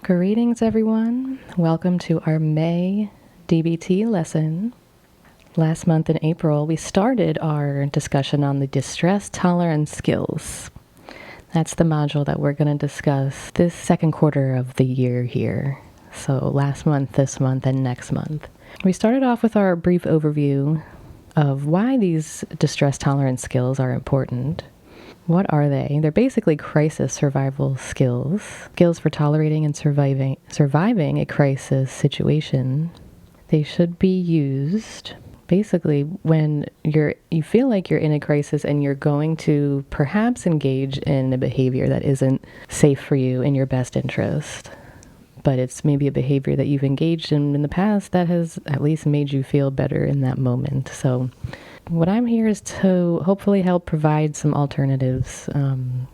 Greetings, everyone. Welcome to our May DBT lesson. Last month in April, we started our discussion on the distress tolerance skills. That's the module that we're going to discuss this second quarter of the year here. So last month, this month, and next month. We started off with our brief overview of why these distress tolerance skills are important. What are they? They're basically crisis survival skills for tolerating and surviving a crisis situation. They should be used basically when you feel like you're in a crisis and you're going to perhaps engage in a behavior that isn't safe for you in your best interest. But it's maybe a behavior that you've engaged in the past that has at least made you feel better in that moment. So what I'm here is to hopefully help provide some alternatives, from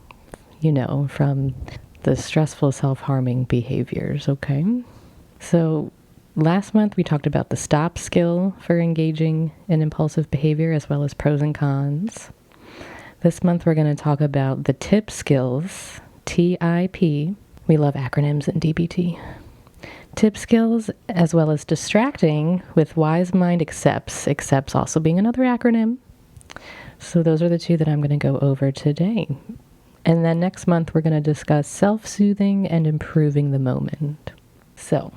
the stressful self-harming behaviors, okay? So last month we talked about the stop skill for engaging in impulsive behavior as well as pros and cons. This month we're going to talk about the TIP skills, TIP. We love acronyms in DBT. TIP skills, as well as distracting with wise mind accepts also being another acronym. So those are the two that I'm going to go over today. And then next month, we're going to discuss self-soothing and improving the moment. So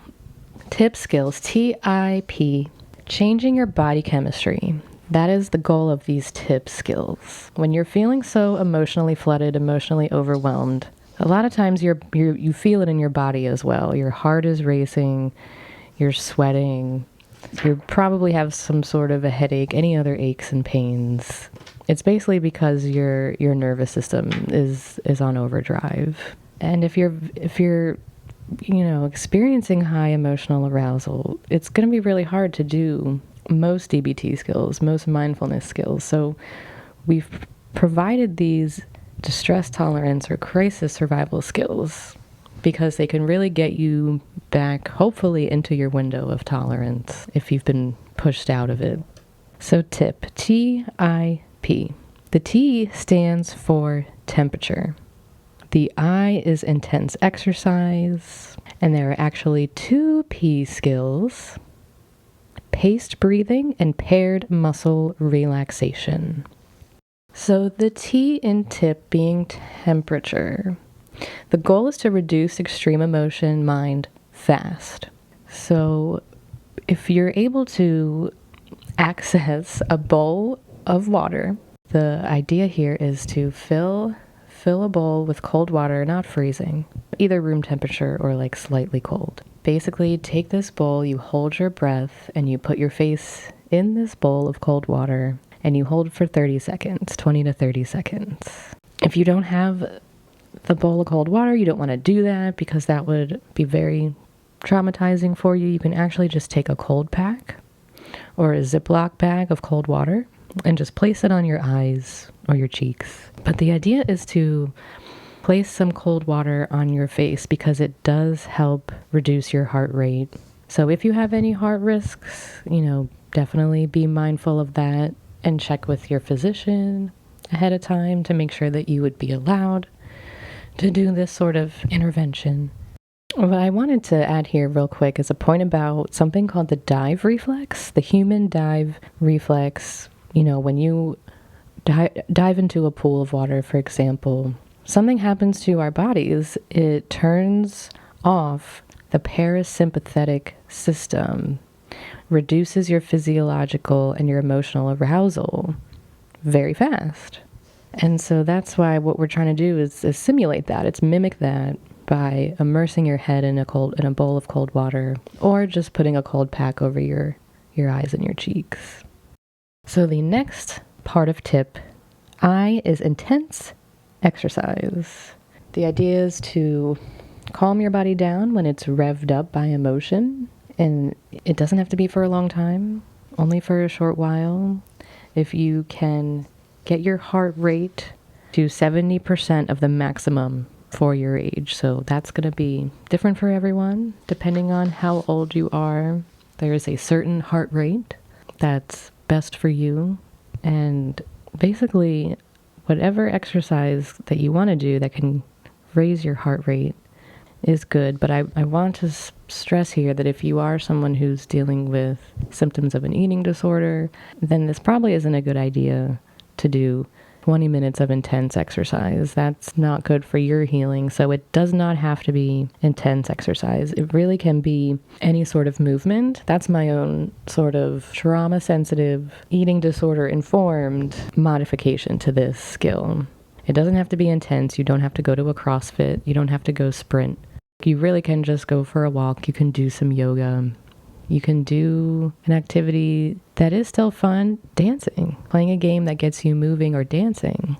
TIP skills, TIP, changing your body chemistry. That is the goal of these TIP skills. When you're feeling so emotionally flooded, emotionally overwhelmed, a lot of times you feel it in your body as well. Your heart is racing, you're sweating, you probably have some sort of a headache, any other aches and pains. It's basically because your nervous system is on overdrive. And if you're experiencing high emotional arousal, it's going to be really hard to do most DBT skills, most mindfulness skills. So we've provided these distress tolerance or crisis survival skills because they can really get you back, hopefully, into your window of tolerance if you've been pushed out of it. So TIP, T-I-P. The T stands for temperature. The I is intense exercise. And there are actually two P skills, paced breathing and paired muscle relaxation. So the T in TIP being temperature. The goal is to reduce extreme emotion mind fast. So if you're able to access a bowl of water, the idea here is to fill a bowl with cold water, not freezing, either room temperature or like slightly cold. Basically, take this bowl, you hold your breath, and you put your face in this bowl of cold water, and you hold for 30 seconds, 20 to 30 seconds. If you don't have the bowl of cold water, you don't want to do that because that would be very traumatizing for you. You can actually just take a cold pack or a Ziploc bag of cold water and just place it on your eyes or your cheeks. But the idea is to place some cold water on your face because it does help reduce your heart rate. So if you have any heart risks, definitely be mindful of that. And check with your physician ahead of time to make sure that you would be allowed to do this sort of intervention. What I wanted to add here real quick is a point about something called the dive reflex, the human dive reflex. When you dive into a pool of water, for example, something happens to our bodies. It turns off the parasympathetic system, reduces your physiological and your emotional arousal very fast. And so that's why what we're trying to do is simulate that. It's mimic that by immersing your head in a bowl of cold water or just putting a cold pack over your eyes and your cheeks. So the next part of TIP, I, is intense exercise. The idea is to calm your body down when it's revved up by emotion. And it doesn't have to be for a long time, only for a short while. If you can get your heart rate to 70% of the maximum for your age. So that's going to be different for everyone, depending on how old you are. There is a certain heart rate that's best for you. And basically, whatever exercise that you want to do that can raise your heart rate is good, but I want to stress here that if you are someone who's dealing with symptoms of an eating disorder, then this probably isn't a good idea to do 20 minutes of intense exercise. That's not good for your healing. So it does not have to be intense exercise. It really can be any sort of movement. That's my own sort of trauma sensitive, eating disorder informed modification to this skill. It doesn't have to be intense. You don't have to go to a CrossFit. You don't have to go sprint. You really can just go for a walk. You can do some yoga. You can do an activity that is still fun. Dancing. Playing a game that gets you moving or dancing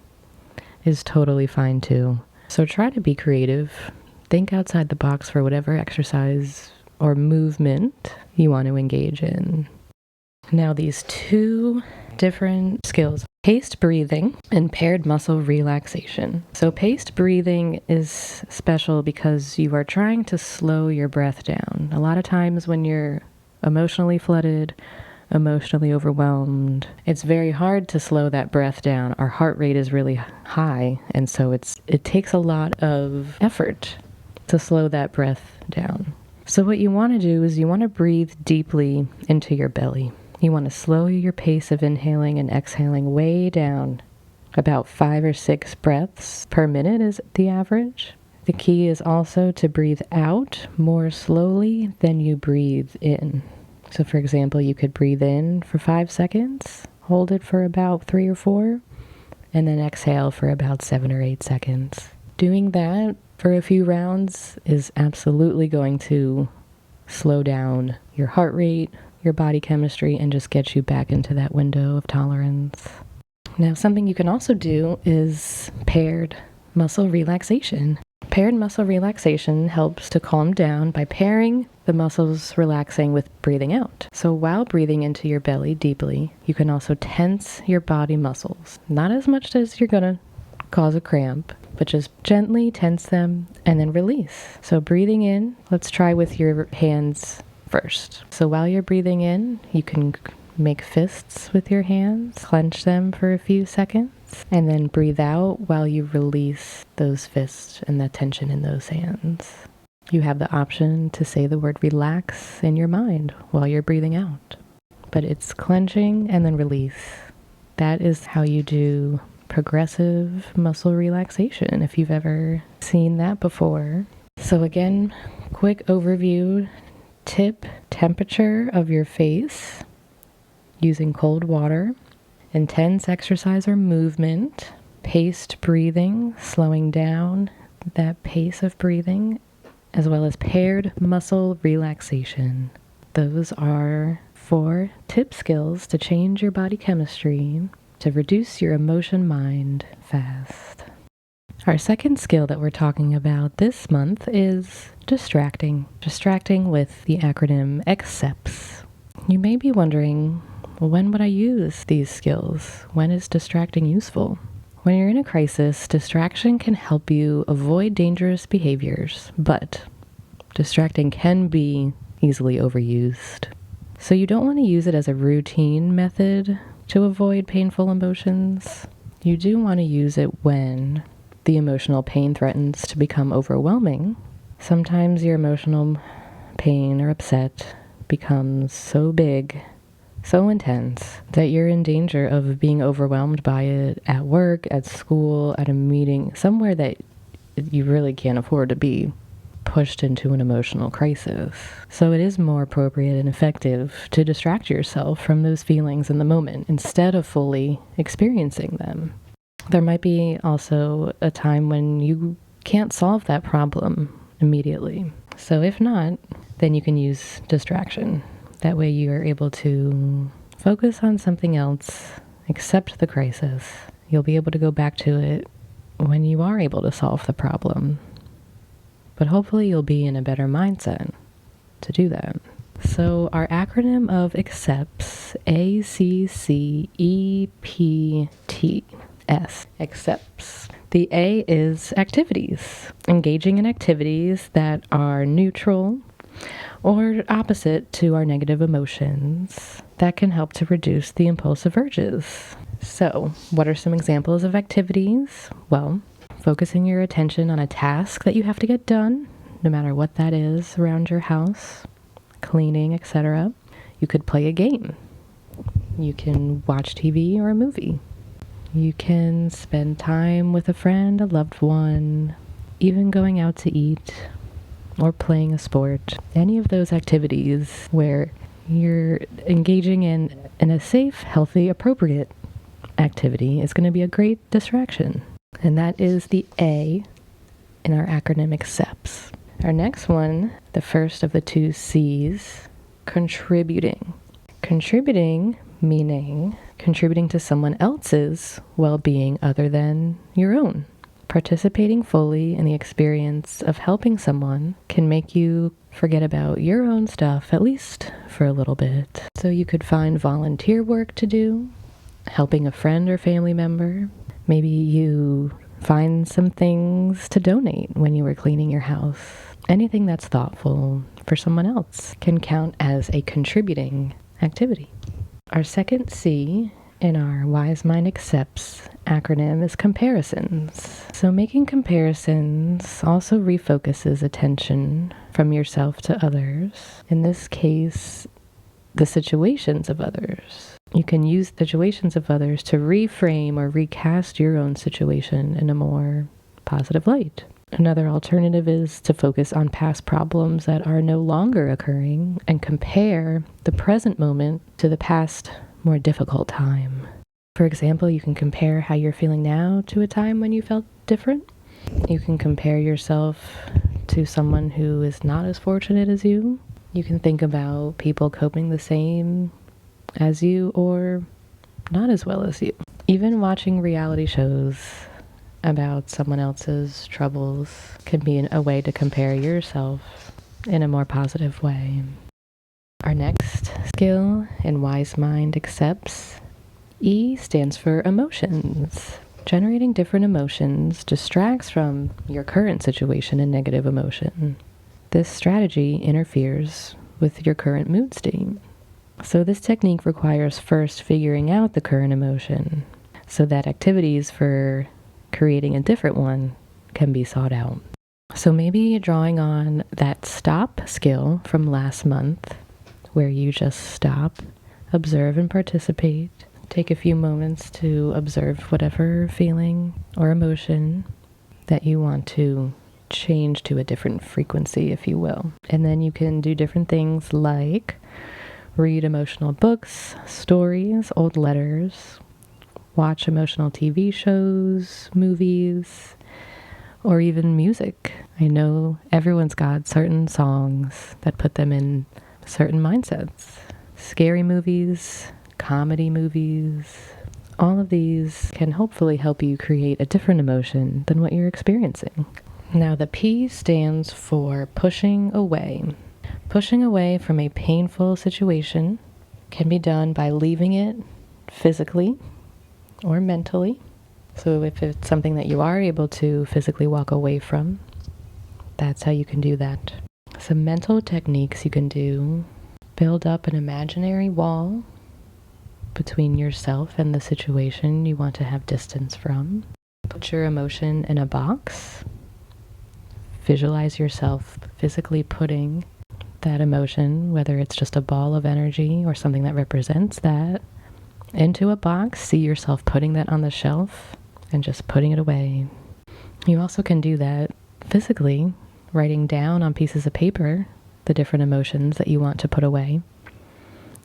is totally fine too. So try to be creative. Think outside the box for whatever exercise or movement you want to engage in. Now these two different skills, paced breathing and paired muscle relaxation. So paced breathing is special because you are trying to slow your breath down. A lot of times when you're emotionally flooded, emotionally overwhelmed, it's very hard to slow that breath down. Our heart rate is really high, and so it takes a lot of effort to slow that breath down. So what you want to do is you want to breathe deeply into your belly. You want to slow your pace of inhaling and exhaling way down. About 5 or 6 breaths per minute is the average. The key is also to breathe out more slowly than you breathe in. So for example, you could breathe in for 5 seconds, hold it for about 3 or 4, and then exhale for about 7 or 8 seconds. Doing that for a few rounds is absolutely going to slow down your heart rate, your body chemistry, and just get you back into that window of tolerance. Now, something you can also do is paired muscle relaxation. Paired muscle relaxation helps to calm down by pairing the muscles relaxing with breathing out. So while breathing into your belly deeply, you can also tense your body muscles. Not as much as you're gonna cause a cramp, but just gently tense them and then release. So breathing in, let's try with your hands first. So while you're breathing in, you can make fists with your hands, clench them for a few seconds, and then breathe out while you release those fists and that tension in those hands. You have the option to say the word relax in your mind while you're breathing out, but it's clenching and then release. That is how you do progressive muscle relaxation, if you've ever seen that before. So again, quick overview. Tip temperature of your face using cold water, intense exercise or movement, paced breathing, slowing down that pace of breathing, as well as paired muscle relaxation. Those are 4 tip skills to change your body chemistry, to reduce your emotion mind fast. Our second skill that we're talking about this month is distracting. Distracting with the acronym ACCEPTS. You may be wondering, when would I use these skills? When is distracting useful? When you're in a crisis, distraction can help you avoid dangerous behaviors, but distracting can be easily overused. So you don't want to use it as a routine method to avoid painful emotions. You do want to use it when the emotional pain threatens to become overwhelming. Sometimes your emotional pain or upset becomes so big, so intense, that you're in danger of being overwhelmed by it at work, at school, at a meeting, somewhere that you really can't afford to be pushed into an emotional crisis. So it is more appropriate and effective to distract yourself from those feelings in the moment instead of fully experiencing them. There might be also a time when you can't solve that problem immediately. So if not, then you can use distraction. That way you are able to focus on something else, accept the crisis. You'll be able to go back to it when you are able to solve the problem. But hopefully you'll be in a better mindset to do that. So our acronym of ACCEPTS, ACCEPTS, accepts. The A is activities. Engaging in activities that are neutral or opposite to our negative emotions that can help to reduce the impulsive urges. So, what are some examples of activities? Well, focusing your attention on a task that you have to get done, no matter what that is around your house, cleaning, etc. You could play a game. You can watch TV or a movie. You can spend time with a friend, a loved one, even going out to eat or playing a sport. Any of those activities where you're engaging in a safe, healthy, appropriate activity is going to be a great distraction. And that is the A in our acronym ACCEPTS. Our next one, the first of the two C's, contributing. Contributing meaning contributing to someone else's well-being other than your own. Participating fully in the experience of helping someone can make you forget about your own stuff, at least for a little bit. So you could find volunteer work to do, helping a friend or family member. Maybe you find some things to donate when you were cleaning your house. Anything that's thoughtful for someone else can count as a contributing activity. Our second C in our Wise Mind Accepts acronym is comparisons. So making comparisons also refocuses attention from yourself to others. In this case, the situations of others. You can use situations of others to reframe or recast your own situation in a more positive light. Another alternative is to focus on past problems that are no longer occurring and compare the present moment to the past, more difficult time. For example, you can compare how you're feeling now to a time when you felt different. You can compare yourself to someone who is not as fortunate as you. You can think about people coping the same as you or not as well as you. Even watching reality shows about someone else's troubles can be a way to compare yourself in a more positive way. Our next skill in Wise Mind Accepts, E stands for emotions. Generating different emotions distracts from your current situation and negative emotion. This strategy interferes with your current mood state. So this technique requires first figuring out the current emotion so that activities for creating a different one can be sought out. So maybe drawing on that stop skill from last month, where you just stop, observe and participate. Take a few moments to observe whatever feeling or emotion that you want to change to a different frequency, if you will. And then you can do different things like read emotional books, stories, old letters, watch emotional TV shows, movies, or even music. I know everyone's got certain songs that put them in certain mindsets. Scary movies, comedy movies, all of these can hopefully help you create a different emotion than what you're experiencing. Now the P stands for pushing away. Pushing away from a painful situation can be done by leaving it physically or mentally. So if it's something that you are able to physically walk away from, that's how you can do that. Some mental techniques you can do: build up an imaginary wall between yourself and the situation you want to have distance from. Put your emotion in a box. Visualize yourself physically putting that emotion, whether it's just a ball of energy or something that represents that, into a box. See yourself putting that on the shelf and just putting it away. You also can do that physically, writing down on pieces of paper the different emotions that you want to put away,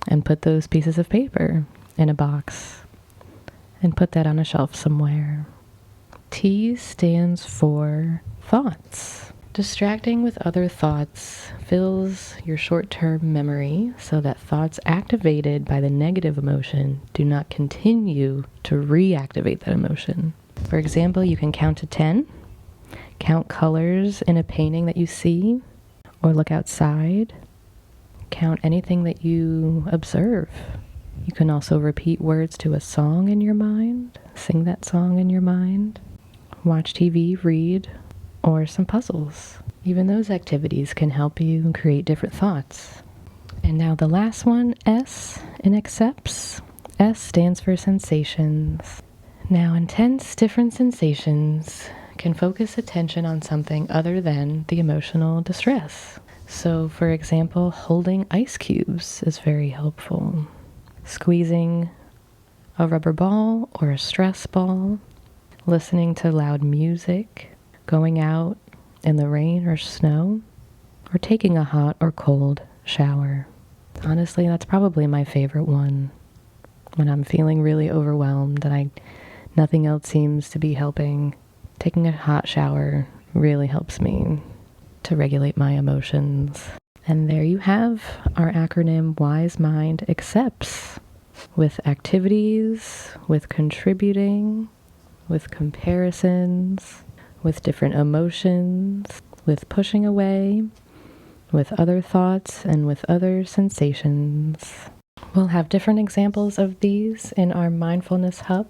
and put those pieces of paper in a box and put that on a shelf somewhere. T stands for thoughts. Distracting with other thoughts fills your short-term memory so that thoughts activated by the negative emotion do not continue to reactivate that emotion. For example, you can count to 10, count colors in a painting that you see, or look outside, count anything that you observe. You can also repeat words to a song in your mind, sing that song in your mind, watch TV, read, or some puzzles. Even those activities can help you create different thoughts. And now the last one, S in accepts. S stands for sensations. Now intense different sensations can focus attention on something other than the emotional distress. So, for example, holding ice cubes is very helpful. Squeezing a rubber ball or a stress ball, listening to loud music, going out in the rain or snow, or taking a hot or cold shower. Honestly, that's probably my favorite one. When I'm feeling really overwhelmed and nothing else seems to be helping, taking a hot shower really helps me to regulate my emotions. And there you have our acronym WISE Mind Accepts, with activities, with contributing, with comparisons, with different emotions, with pushing away, with other thoughts, and with other sensations. We'll have different examples of these in our Mindfulness Hub,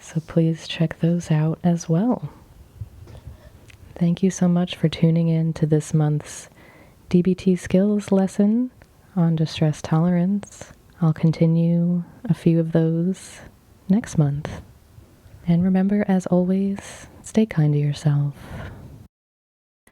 so please check those out as well. Thank you so much for tuning in to this month's DBT skills lesson on distress tolerance. I'll continue a few of those next month. And remember, as always, stay kind to yourself.